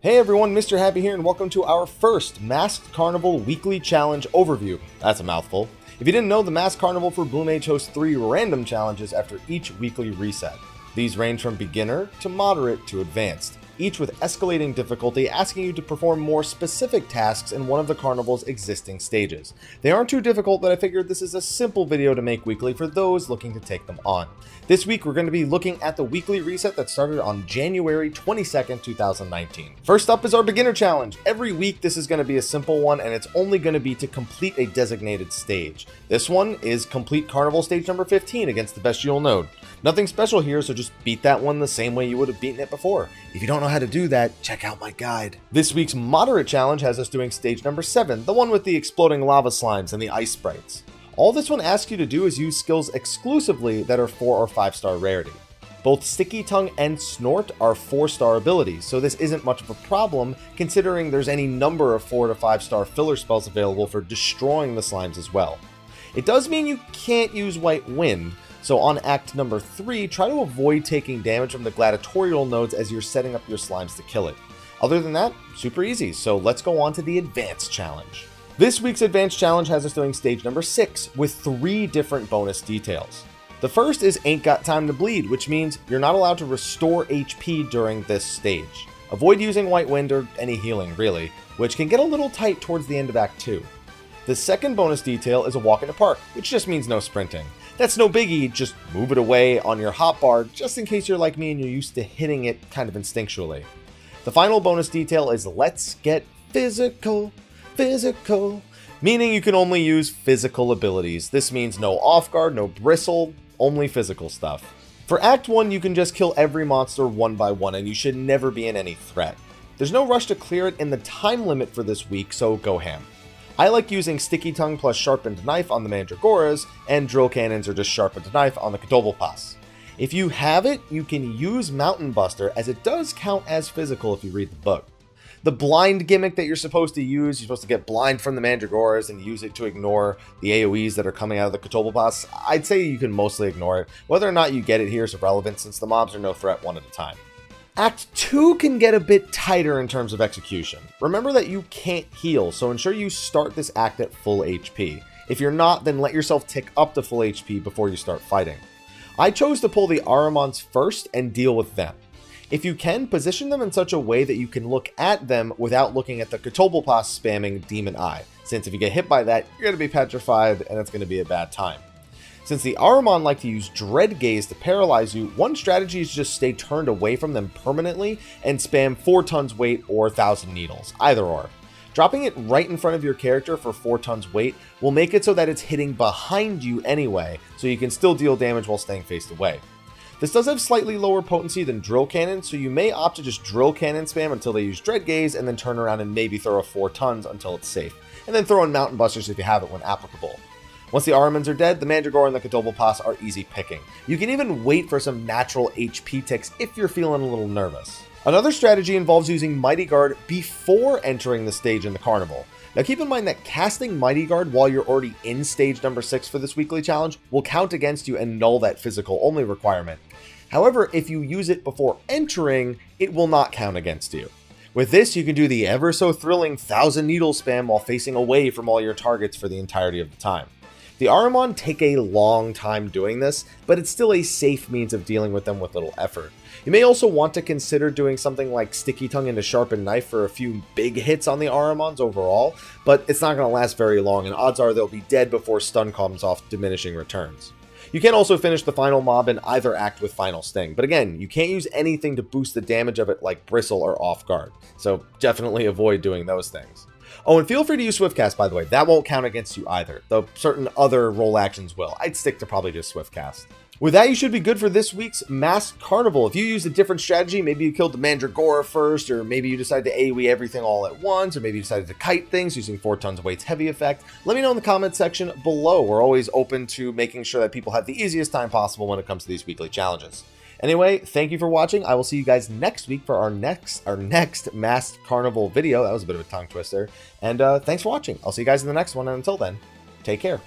Hey everyone, Mr. Happy here, and welcome to our first Masked Carnival Weekly Challenge overview. That's a mouthful. If you didn't know, the Masked Carnival for Blue Mage hosts 3 random challenges after each weekly reset. These range from beginner to moderate to advanced, each with escalating difficulty, asking you to perform more specific tasks in one of the Carnival's existing stages. They aren't too difficult, but I figured this is a simple video to make weekly for those looking to take them on. This week, we're going to be looking at the weekly reset that started on January 22nd, 2019. First up is our beginner challenge. Every week, this is going to be a simple one, and it's only going to be to complete a designated stage. This one is complete Carnival stage number 15 against the bestial node. Nothing special here, so just beat that one the same way you would have beaten it before. If you don't know how to do that, check out my guide. This week's moderate challenge has us doing stage number 7, the one with the exploding lava slimes and the ice sprites. All this one asks you to do is use skills exclusively that are 4 or 5 star rarity. Both Sticky Tongue and Snort are 4-star abilities, so this isn't much of a problem considering there's any number of 4 to 5 star filler spells available for destroying the slimes as well. It does mean you can't use White Wind, so on act number 3, try to avoid taking damage from the gladiatorial nodes as you're setting up your slimes to kill it. Other than that, super easy, so let's go on to the advanced challenge. This week's advanced challenge has us doing stage number 6 with 3 different bonus details. The first is Ain't Got Time to Bleed, which means you're not allowed to restore HP during this stage. Avoid using White Wind or any healing really, which can get a little tight towards the end of act 2. The second bonus detail is a Walk in the Park, which just means no sprinting. That's no biggie, just move it away on your hotbar just in case you're like me and you're used to hitting it kind of instinctually. The final bonus detail is Let's Get Physical, meaning you can only use physical abilities. This means no off guard, no bristle, only physical stuff. For Act 1, you can just kill every monster one by one and you should never be in any threat. There's no rush to clear it in the time limit for this week, so go ham. I like using Sticky Tongue plus Sharpened Knife on the Mandragoras, and Drill Cannons are just Sharpened Knife on the Kotobalpas. If you have it, you can use Mountain Buster, as it does count as physical if you read the book. The blind gimmick that you're supposed to use, you're supposed to get blind from the Mandragoras and use it to ignore the AoEs that are coming out of the Kotobalpas. I'd say you can mostly ignore it. Whether or not you get it here is irrelevant since the mobs are no threat one at a time. Act 2 can get a bit tighter in terms of execution. Remember that you can't heal, so ensure you start this act at full HP. If you're not, then let yourself tick up to full HP before you start fighting. I chose to pull the Ahrimans first and deal with them. If you can, position them in such a way that you can look at them without looking at the Kotobalpas spamming Demon Eye, since if you get hit by that, you're going to be petrified and it's going to be a bad time. Since the Ahriman like to use Dread Gaze to paralyze you, one strategy is just stay turned away from them permanently and spam 4 tons weight or 1,000 needles, either or. Dropping it right in front of your character for 4 tons weight will make it so that it's hitting behind you anyway, so you can still deal damage while staying faced away. This does have slightly lower potency than Drill Cannon, so you may opt to just Drill Cannon spam until they use Dread Gaze and then turn around and maybe throw a 4 tons until it's safe, and then throw in Mountain Busters if you have it when applicable. Once the Ahrimans are dead, the Mandragora and the Kotobalpas are easy picking. You can even wait for some natural HP ticks if you're feeling a little nervous. Another strategy involves using Mighty Guard before entering the stage in the Carnival. Now keep in mind that casting Mighty Guard while you're already in stage number 6 for this weekly challenge will count against you and null that physical only requirement. However, if you use it before entering, it will not count against you. With this, you can do the ever so thrilling 1,000 needle spam while facing away from all your targets for the entirety of the time. The Ahriman take a long time doing this, but it's still a safe means of dealing with them with little effort. You may also want to consider doing something like Sticky Tongue into Sharpened Knife for a few big hits on the Ahrimans overall, but it's not going to last very long, and odds are they'll be dead before stun comes off diminishing returns. You can also finish the final mob in either act with Final Sting, but again, you can't use anything to boost the damage of it like Bristle or Off Guard, so definitely avoid doing those things. Oh, and feel free to use Swiftcast, by the way. That won't count against you either, though certain other roll actions will. I'd stick to probably just Swiftcast. With that, you should be good for this week's Masked Carnival. If you used a different strategy, maybe you killed the Mandragora first, or maybe you decided to AoE everything all at once, or maybe you decided to kite things using 4 tons of weight's heavy effect, let me know in the comment section below. We're always open to making sure that people have the easiest time possible when it comes to these weekly challenges. Anyway, thank you for watching. I will see you guys next week for our next Masked Carnival video. That was a bit of a tongue twister. And thanks for watching. I'll see you guys in the next one, and until then, take care.